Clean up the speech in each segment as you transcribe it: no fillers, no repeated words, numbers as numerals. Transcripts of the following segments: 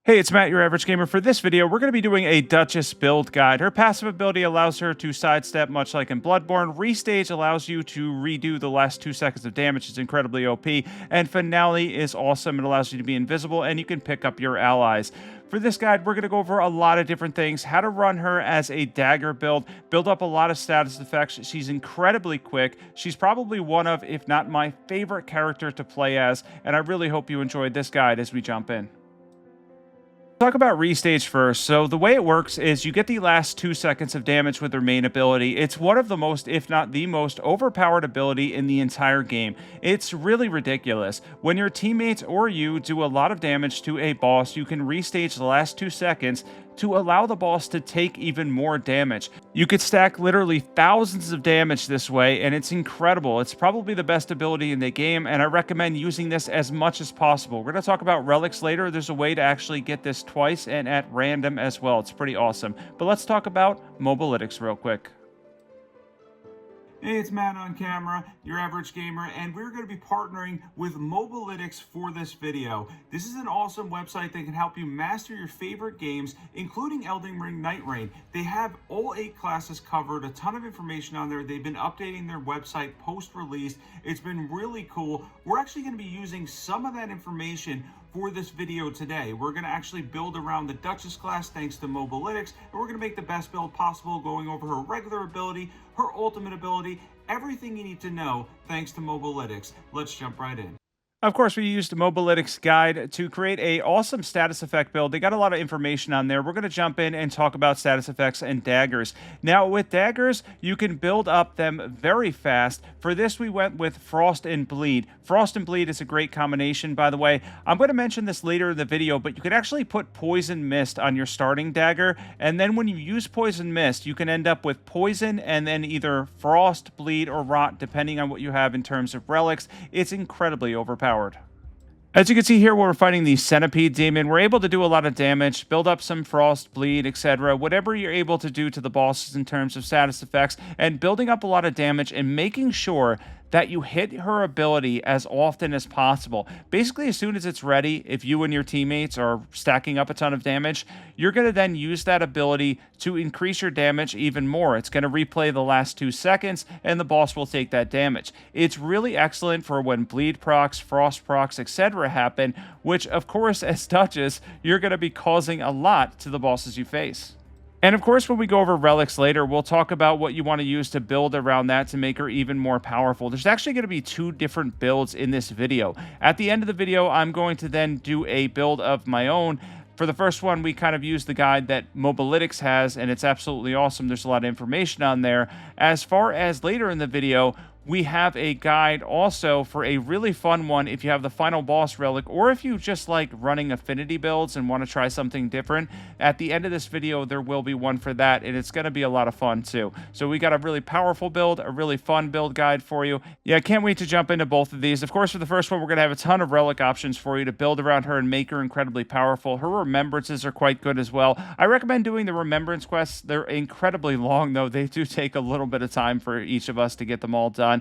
Hey, it's Matt, your average gamer. For this video, we're going to be doing a Duchess build guide. Her passive ability allows her to sidestep, much like in Bloodborne. Restage allows you to redo the last 2 seconds of damage. It's incredibly OP. And Finale is awesome. It allows you to be invisible, and you can pick up your allies. For this guide, we're going to go over a lot of different things, how to run her as a dagger build up a lot of status effects. She's incredibly quick. She's probably one of, if not my favorite character to play as, and I really hope you enjoyed this guide as we jump in. Talk about Restage first. So the way it works is you get the last 2 seconds of damage with her main ability. It's one of the most, if not the most, overpowered ability in the entire game. It's really ridiculous. When your teammates or you do a lot of damage to a boss, you can restage the last 2 seconds to allow the boss to take even more damage. You could stack literally thousands of damage this way, and it's incredible. It's probably the best ability in the game, and I recommend using this as much as possible. We're going to talk about Relics later. There's a way to actually get this twice and at random as well. It's pretty awesome. But let's talk about Mobalytics real quick. Hey, it's Matt on camera, your average gamer, and we're going to be partnering with Mobalytics for this video. This is an awesome website that can help you master your favorite games, including Elden Ring Nightreign. They have all 8 classes covered, a ton of information on there. They've been updating their website post-release. It's been really cool. We're actually going to be using some of that information for this video today. We're going to actually build around the Duchess class thanks to Mobalytics, and we're going to make the best build possible, going over her regular ability, her ultimate ability, everything you need to know thanks to Mobalytics. Let's jump right in. Of course, we used Mobalytics guide to create a awesome status effect build. They got a lot of information on there. We're going to jump in and talk about status effects and daggers. Now, with daggers, you can build up them very fast. For this, we went with Frost and Bleed. Frost and Bleed is a great combination, by the way. I'm going to mention this later in the video, but you can actually put Poison Mist on your starting dagger, and then when you use Poison Mist, you can end up with Poison and then either Frost, Bleed, or Rot, depending on what you have in terms of relics. It's incredibly overpowered. As you can see here, when we're fighting the Centipede Demon, we're able to do a lot of damage, build up some Frost, Bleed, etc. Whatever you're able to do to the bosses in terms of status effects, and building up a lot of damage and making sure that you hit her ability as often as possible. Basically, as soon as it's ready, if you and your teammates are stacking up a ton of damage, you're going to then use that ability to increase your damage even more. It's going to replay the last 2 seconds, and the boss will take that damage. It's really excellent for when bleed procs, frost procs, etc. happen, which, of course, as Duchess, you're going to be causing a lot to the bosses you face. And of course, when we go over relics later, we'll talk about what you want to use to build around that to make her even more powerful. There's actually going to be 2 different builds in this video. At the end of the video, I'm going to then do a build of my own. For the first one, we kind of use the guide that Mobalytics has, and it's absolutely awesome. There's a lot of information on there. As far as later in the video, we have a guide also for a really fun one if you have the final boss relic, or if you just like running affinity builds and want to try something different. At the end of this video, there will be one for that, and it's going to be a lot of fun too. So we got a really powerful build, a really fun build guide for you. Yeah, I can't wait to jump into both of these. Of course, for the first one, we're going to have a ton of relic options for you to build around her and make her incredibly powerful. Her remembrances are quite good as well. I recommend doing the remembrance quests. They're incredibly long, though. They do take a little bit of time for each of us to get them all done.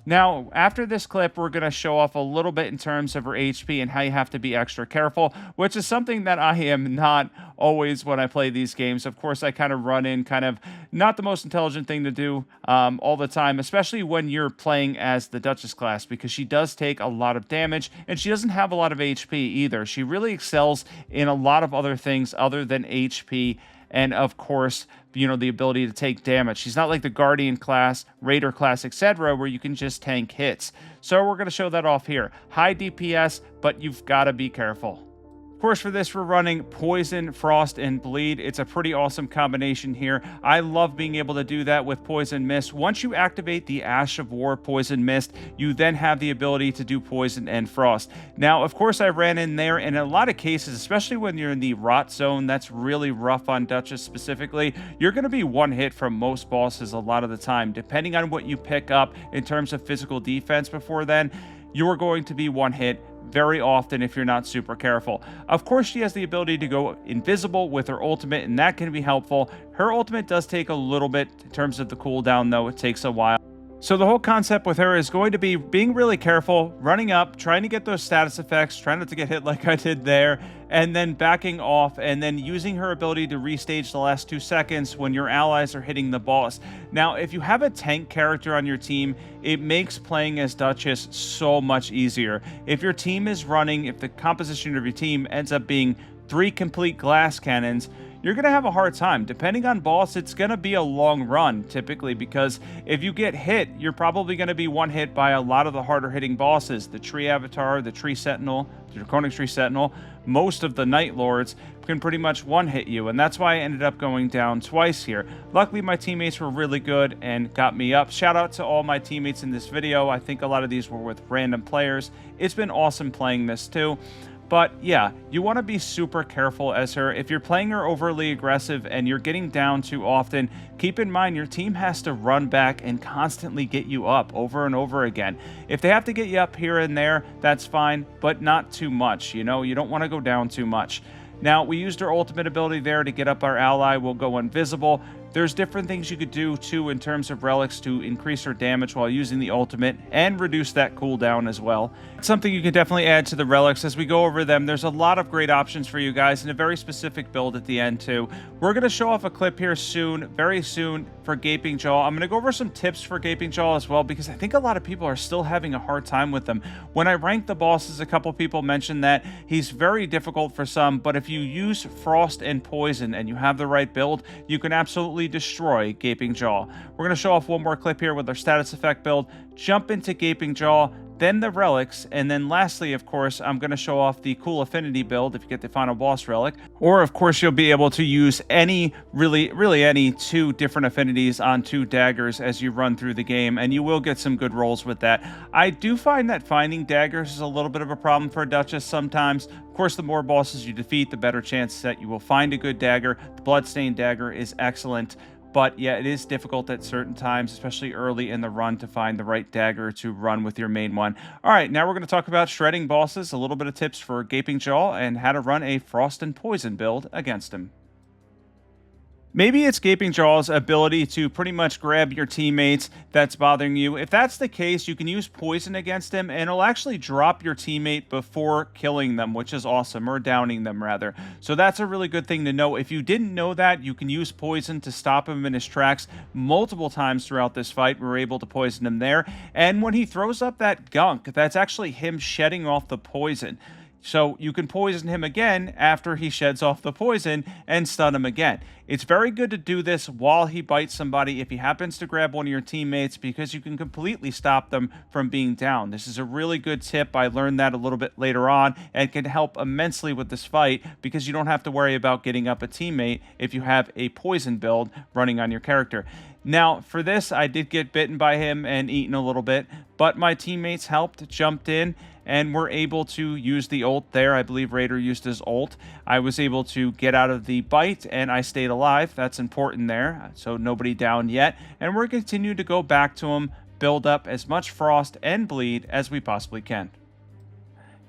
Now, after this clip, we're going to show off a little bit in terms of her HP and how you have to be extra careful, which is something that I am not always when I play these games. Of course, I kind of run in kind of not the most intelligent thing to do all the time, especially when you're playing as the Duchess class, because she does take a lot of damage, and she doesn't have a lot of HP either. She really excels in a lot of other things other than HP, and of course, you know, the ability to take damage. She's not like the Guardian class, Raider class, etc., where you can just tank hits. So we're going to show that off here. High DPS, but you've got to be careful. Of course, for this, we're running Poison, Frost, and Bleed. It's a pretty awesome combination here. I love being able to do that with Poison Mist. Once you activate the Ash of War Poison Mist, you then have the ability to do Poison and Frost. Now, of course, I ran in there, and in a lot of cases, especially when you're in the Rot Zone, that's really rough on Duchess specifically, you're going to be one hit from most bosses a lot of the time. Depending on what you pick up in terms of physical defense before then, you're going to be one hit very often if you're not super careful. Of course, she has the ability to go invisible with her ultimate, and that can be helpful. Her ultimate does take a little bit in terms of the cooldown, though. It takes a while. So the whole concept with her is going to be being really careful, running up, trying to get those status effects, trying not to get hit like I did there, and then backing off, and then using her ability to restage the last 2 seconds when your allies are hitting the boss. Now, if you have a tank character on your team, it makes playing as Duchess so much easier. If your team is running, if the composition of your team ends up being 3 complete glass cannons, you're going to have a hard time. Depending on boss, it's going to be a long run, typically, because if you get hit, you're probably going to be one hit by a lot of the harder hitting bosses. The Tree Avatar, the Tree Sentinel, the Draconic Tree Sentinel, most of the Nightlords can pretty much one hit you, and that's why I ended up going down twice here. Luckily, my teammates were really good and got me up. Shout out to all my teammates in this video. I think a lot of these were with random players. It's been awesome playing this too. But yeah, you want to be super careful as her. If you're playing her overly aggressive and you're getting down too often, keep in mind your team has to run back and constantly get you up over and over again. If they have to get you up here and there, that's fine, but not too much. You know, you don't want to go down too much. Now, we used our ultimate ability there to get up our ally. We'll go invisible. There's different things you could do, too, in terms of relics to increase her damage while using the ultimate and reduce that cooldown as well. It's something you can definitely add to the relics. As we go over them, there's a lot of great options for you guys and a very specific build at the end, too. We're going to show off a clip here soon, very soon, for Gaping Jaw. I'm going to go over some tips for Gaping Jaw as well, because I think a lot of people are still having a hard time with them. When I rank the bosses, a couple people mentioned that he's very difficult for some, but if you use Frost and Poison and you have the right build, you can absolutely destroy Gaping Jaw. We're going to show off one more clip here with our status effect build, jump into Gaping Jaw, then the relics, and then lastly, of course, I'm going to show off the cool affinity build if you get the final boss relic. Or, of course, you'll be able to use any, really any 2 different affinities on 2 daggers as you run through the game, and you will get some good rolls with that. I do find that finding daggers is a little bit of a problem for Duchess sometimes. Of course, the more bosses you defeat, the better chance that you will find a good dagger. The Bloodstained dagger is excellent. But yeah, it is difficult at certain times, especially early in the run, to find the right dagger to run with your main one. All right, now we're going to talk about shredding bosses, a little bit of tips for Gaping Jaw, and how to run a Frost and Poison build against him. Maybe it's Gaping Jaw's ability to pretty much grab your teammates that's bothering you. If that's the case, you can use Poison against him, and it'll actually drop your teammate before killing them, which is awesome, or downing them, rather. So that's a really good thing to know. If you didn't know that, you can use Poison to stop him in his tracks multiple times throughout this fight. We were able to poison him there. And when he throws up that gunk, that's actually him shedding off the poison. So you can poison him again after he sheds off the poison and stun him again. It's very good to do this while he bites somebody if he happens to grab one of your teammates, because you can completely stop them from being down. This is a really good tip. I learned that a little bit later on and can help immensely with this fight, because you don't have to worry about getting up a teammate if you have a poison build running on your character. Now, for this, I did get bitten by him and eaten a little bit, but my teammates helped, jumped in, and were able to use the ult there. I believe Raider used his ult. I was able to get out of the bite, and I stayed alive. That's important there, so nobody down yet. And we're continuing to go back to him, build up as much frost and bleed as we possibly can.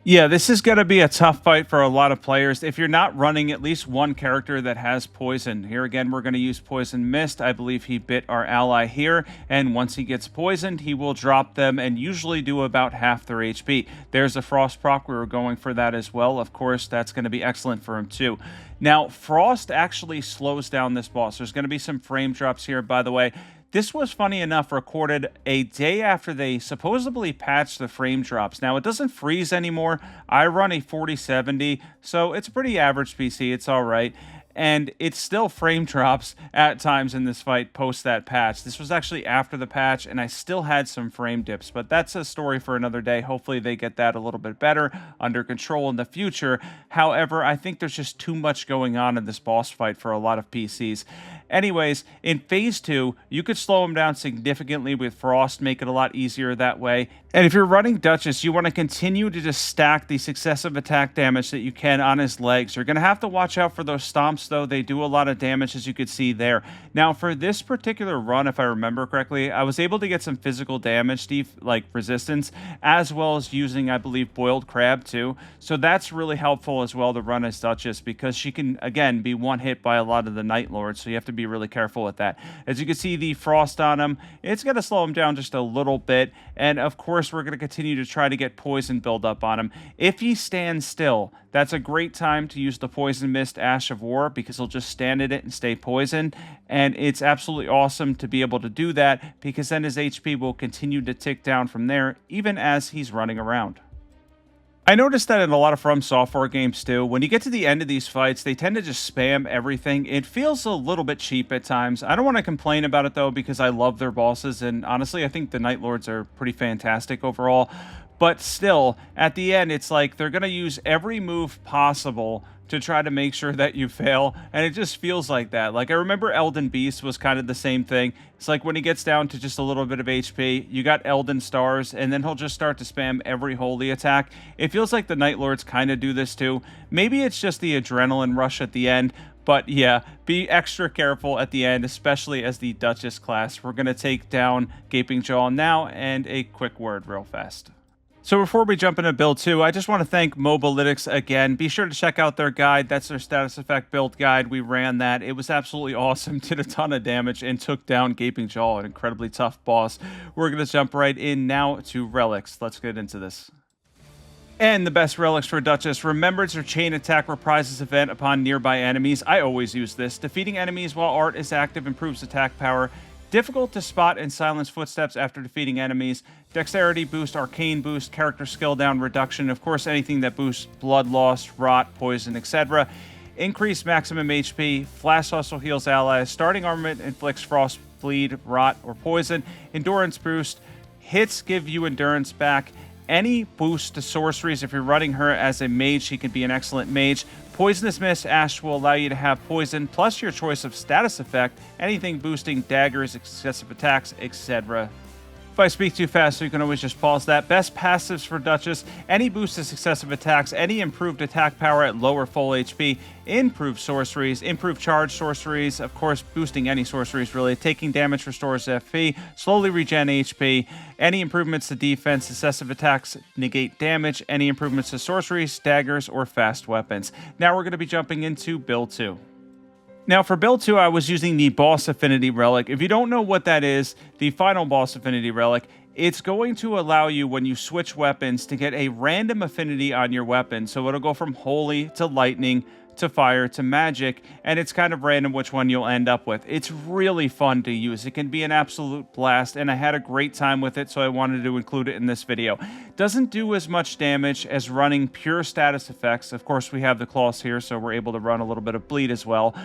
Yeah, this is going to be a tough fight for a lot of players if you're not running at least one character that has poison. Here again, we're going to use Poison Mist. I believe he bit our ally here, and once he gets poisoned, he will drop them and usually do about half their HP. There's a Frost proc. We were going for that as well. Of course, that's going to be excellent for him too. Now, Frost actually slows down this boss. There's going to be some frame drops here, by the way. This was, funny enough, recorded a day after they supposedly patched the frame drops. Now, it doesn't freeze anymore. I run a 4070, so it's a pretty average PC. It's all right. And it still frame drops at times in this fight post that patch. This was actually after the patch, and I still had some frame dips, but that's a story for another day. Hopefully they get that a little bit better under control in the future. However, I think there's just too much going on in this boss fight for a lot of PCs. Anyways, in Phase 2, you could slow him down significantly with Frost, make it a lot easier that way. And if you're running Duchess, you want to continue to just stack the successive attack damage that you can on his legs. You're going to have to watch out for those stomps, though. They do a lot of damage, as you could see there. Now, for this particular run, if I remember correctly, I was able to get some physical damage, like resistance, as well as using, I believe, Boiled Crab, too. So that's really helpful as well to run as Duchess, because she can, again, be one hit by a lot of the Nightlords, so you have to to be really careful with that. As you can see, the frost on him, it's going to slow him down just a little bit. And of course, we're going to continue to try to get poison build up on him. If he stands still, that's a great time to use the Poison Mist Ash of War, because he'll just stand in it and stay poisoned. And it's absolutely awesome to be able to do that, because then his HP will continue to tick down from there, even as he's running around. I noticed that in a lot of From Software games too, when you get to the end of these fights, they tend to just spam everything. It feels a little bit cheap at times. I don't want to complain about it though, because I love their bosses, and honestly, I think the Nightlords are pretty fantastic overall. But still, at the end, it's like they're going to use every move possible to try to make sure that you fail, and it just feels like that. Like, I remember Elden Beast was kind of the same thing. It's like when he gets down to just a little bit of HP, you got Elden Stars, and then he'll just start to spam every holy attack. It feels like the Nightlords kind of do this too. Maybe it's just the adrenaline rush at the end, but yeah, be extra careful at the end, especially as the Duchess class. We're going to take down Gaping Jaw now, and a quick word real fast. So before we jump into build 2, I just want to thank Mobalytics again. Be sure to check out their guide. That's their status effect build guide. We ran that. It was absolutely awesome. Did a ton of damage and took down Gaping Jaw, an incredibly tough boss. We're going to jump right in now to Relics. Let's get into this. And the best relics for Duchess. Remembrance her chain attack reprises event upon nearby enemies. I always use this. Defeating enemies while art is active improves attack power. Difficult to spot and silence footsteps after defeating enemies. Dexterity boost, arcane boost, character skill down reduction. Of course, anything that boosts blood loss, rot, poison, etc. Increase maximum HP. Flash hustle heals allies. Starting armament inflicts frost, bleed, rot, or poison. Endurance boost. Hits give you endurance back. Any boost to sorceries. If you're running her as a mage, she can be an excellent mage. Poisonous Mist Ash will allow you to have poison, plus your choice of status effect, anything boosting daggers, excessive attacks, etc. If I speak too fast, so you can always just pause that. Best passives for Duchess. Any boost to successive attacks, any improved attack power at lower full HP, improved sorceries, improved charge sorceries, of course, boosting any sorceries really. Taking damage restores FP, slowly regen HP. Any improvements to defense, successive attacks negate damage. Any improvements to sorceries, daggers, or fast weapons. Now we're going to be jumping into build 2. Now for build 2, I was using the Boss Affinity Relic. If you don't know what that is, the final Boss Affinity Relic, it's going to allow you, when you switch weapons, to get a random affinity on your weapon. So it'll go from Holy to Lightning to Fire to Magic, and it's kind of random which one you'll end up with. It's really fun to use. It can be an absolute blast, and I had a great time with it, so I wanted to include it in this video. Doesn't do as much damage as running pure status effects. Of course, we have the claws here, so we're able to run a little bit of bleed as well.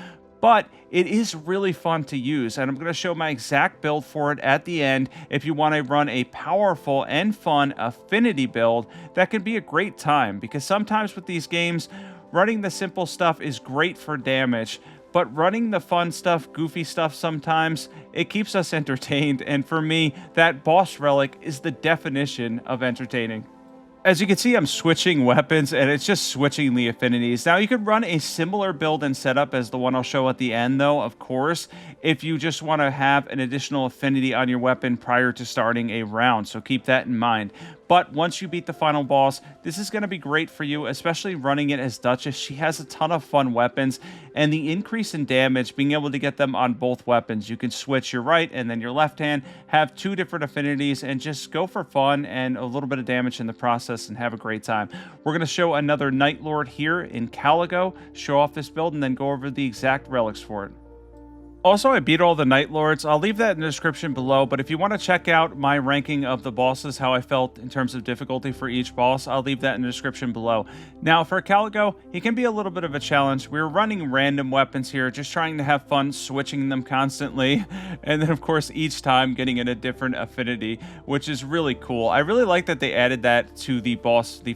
But it is really fun to use, and I'm going to show my exact build for it at the end. If you want to run a powerful and fun affinity build, that can be a great time, because sometimes with these games, running the simple stuff is great for damage, but running the fun stuff, goofy stuff sometimes, it keeps us entertained, and for me, that boss relic is the definition of entertaining. As you can see, I'm switching weapons, and it's just switching the affinities. Now, you could run a similar build and setup as the one I'll show at the end, though, of course, if you just want to have an additional affinity on your weapon prior to starting a round, so keep that in mind. But once you beat the final boss, this is going to be great for you, especially running it as Duchess. She has a ton of fun weapons, and the increase in damage, being able to get them on both weapons. You can switch your right and then your left hand, have two different affinities, and just go for fun and a little bit of damage in the process and have a great time. We're going to show another Nightlord here in Caligo, show off this build, and then go over the exact relics for it. Also, I beat all the Nightlords. I'll leave that in the description below, but if you want to check out my ranking of the bosses, how I felt in terms of difficulty for each boss, I'll leave that in the description below. Now, for Caligo, he can be a little bit of a challenge. We're running random weapons here, just trying to have fun switching them constantly, and then, of course, each time getting in a different affinity, which is really cool. I really like that they added that to the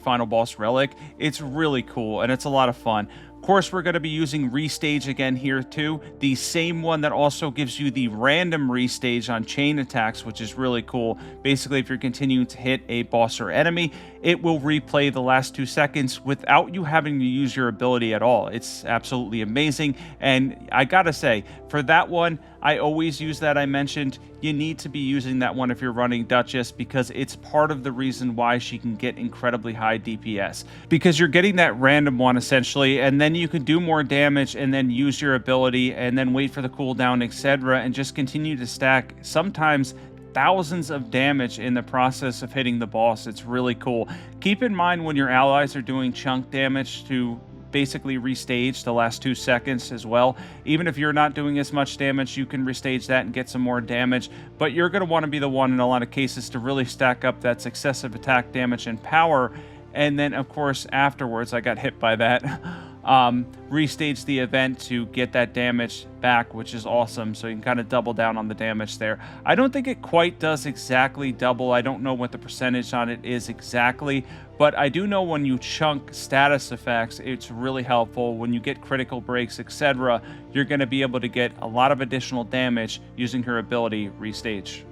final boss relic. It's really cool, and it's a lot of fun. Of course, we're going to be using Restage again here too, the same one that also gives you the random Restage on chain attacks, which is really cool. Basically, if you're continuing to hit a boss or enemy, it will replay the last 2 seconds without you having to use your ability at all. It's absolutely amazing. And I gotta say, for that one, I always use that. I mentioned you need to be using that one if you're running Duchess, because it's part of the reason why she can get incredibly high DPS, because you're getting that random one essentially, and then you can do more damage and then use your ability and then wait for the cooldown, etc., and just continue to stack sometimes thousands of damage in the process of hitting the boss. It's really cool. Keep in mind when your allies are doing chunk damage to basically restage the last 2 seconds as well. Even if you're not doing as much damage, you can restage that and get some more damage, but you're going to want to be the one in a lot of cases to really stack up that successive attack damage and power. And then of course afterwards, I got hit by that, restage the event to get that damage back, which is awesome. So you can kind of double down on the damage there. I don't think it quite does exactly double. I don't know what the percentage on it is exactly, but I do know when you chunk status effects, it's really helpful. When you get critical breaks, etc., you're going to be able to get a lot of additional damage using her ability Restage.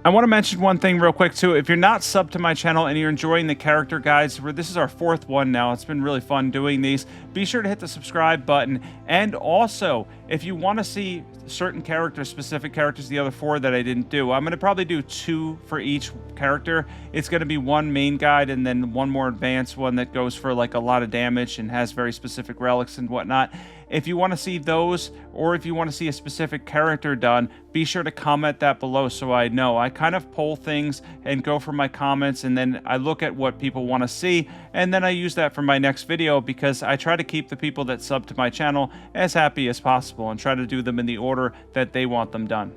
I want to mention one thing real quick too. If you're not subbed to my channel and you're enjoying the character guides, this is our 4th one now. It's been really fun doing these. Be sure to hit the subscribe button. And also, if you want to see certain characters, specific characters, the other 4 that I didn't do, I'm going to probably do 2 for each character. It's going to be 1 main guide and then 1 more advanced one that goes for like a lot of damage and has very specific relics and whatnot. If you want to see those, or if you want to see a specific character done, be sure to comment that below so I know. I kind of poll things and go for my comments, and then I look at what people want to see, and then I use that for my next video, because I try to keep the people that sub to my channel as happy as possible and try to do them in the order that they want them done.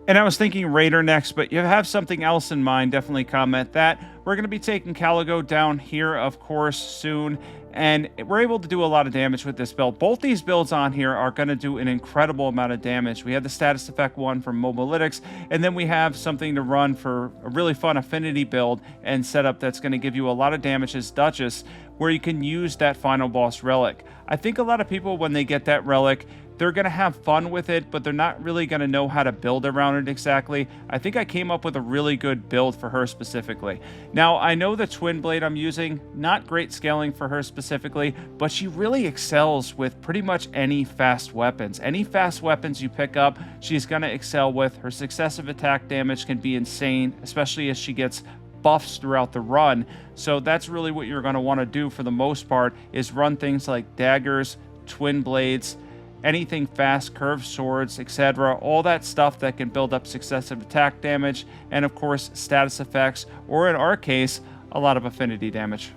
And I was thinking Raider next, but you have something else in mind, definitely comment that. We're going to be taking Caligo down here, of course, soon, and we're able to do a lot of damage with this build. Both these builds on here are going to do an incredible amount of damage. We have the status effect one from Mobalytics, and then we have something to run for a really fun affinity build and setup that's going to give you a lot of damage as Duchess, where you can use that final boss Relic. I think a lot of people, when they get that Relic, they're going to have fun with it, but they're not really going to know how to build around it exactly. I think I came up with a really good build for her specifically. Now, I know the Twin Blade I'm using, not great scaling for her specifically, but she really excels with pretty much any fast weapons. Any fast weapons you pick up, she's going to excel with. Her successive attack damage can be insane, especially as she gets buffs throughout the run. So that's really what you're going to want to do for the most part, is run things like Daggers, Twin Blades, anything fast, curved swords, etc. All that stuff that can build up successive attack damage, and of course status effects, or in our case, a lot of affinity damage.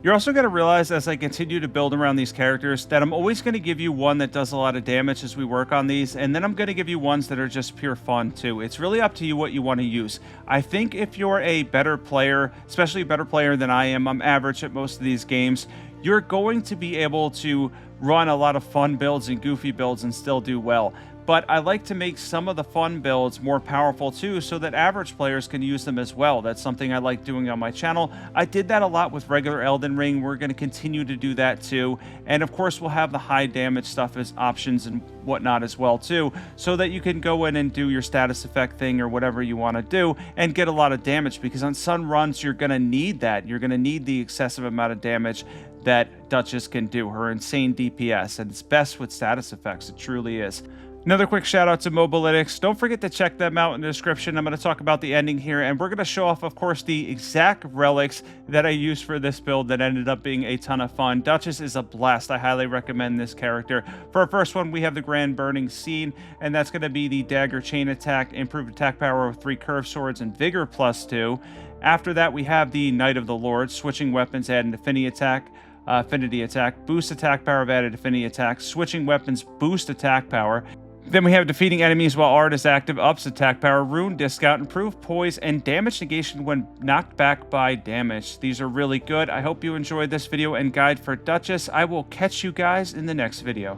You're also going to realize as I continue to build around these characters that I'm always going to give you one that does a lot of damage as we work on these, and then I'm going to give you ones that are just pure fun too. It's really up to you what you want to use. I think if you're a better player, especially a better player than I am, I'm average at most of these games, you're going to be able to run a lot of fun builds and goofy builds and still do well. But I like to make some of the fun builds more powerful too, so that average players can use them as well. That's something I like doing on my channel. I did that a lot with regular Elden Ring. We're going to continue to do that too. And of course, we'll have the high damage stuff as options and whatnot as well too, so that you can go in and do your status effect thing or whatever you want to do and get a lot of damage, because on some runs, you're going to need that. You're going to need the excessive amount of damage that Duchess can do, her insane DPS, and it's best with status effects. It truly is. Another quick shout out to Mobalytics. Don't forget to check them out in the description. I'm going to talk about the ending here, and we're going to show off, of course, the exact relics that I used for this build that ended up being a ton of fun. Duchess is a blast. I highly recommend this character. For our first one, we have the Grand Burning Scene, and that's going to be the Dagger Chain Attack, improved attack power with 3 curved swords, and Vigor +2. After that, we have the Knight of the Lord, switching weapons, add an affinity attack, boost attack power of added affinity attack, switching weapons, boost attack power. Then we have defeating enemies while art is active, ups attack power, rune discount, improved poise, and damage negation when knocked back by damage. These are really good. I hope you enjoyed this video and guide for Duchess. I will catch you guys in the next video.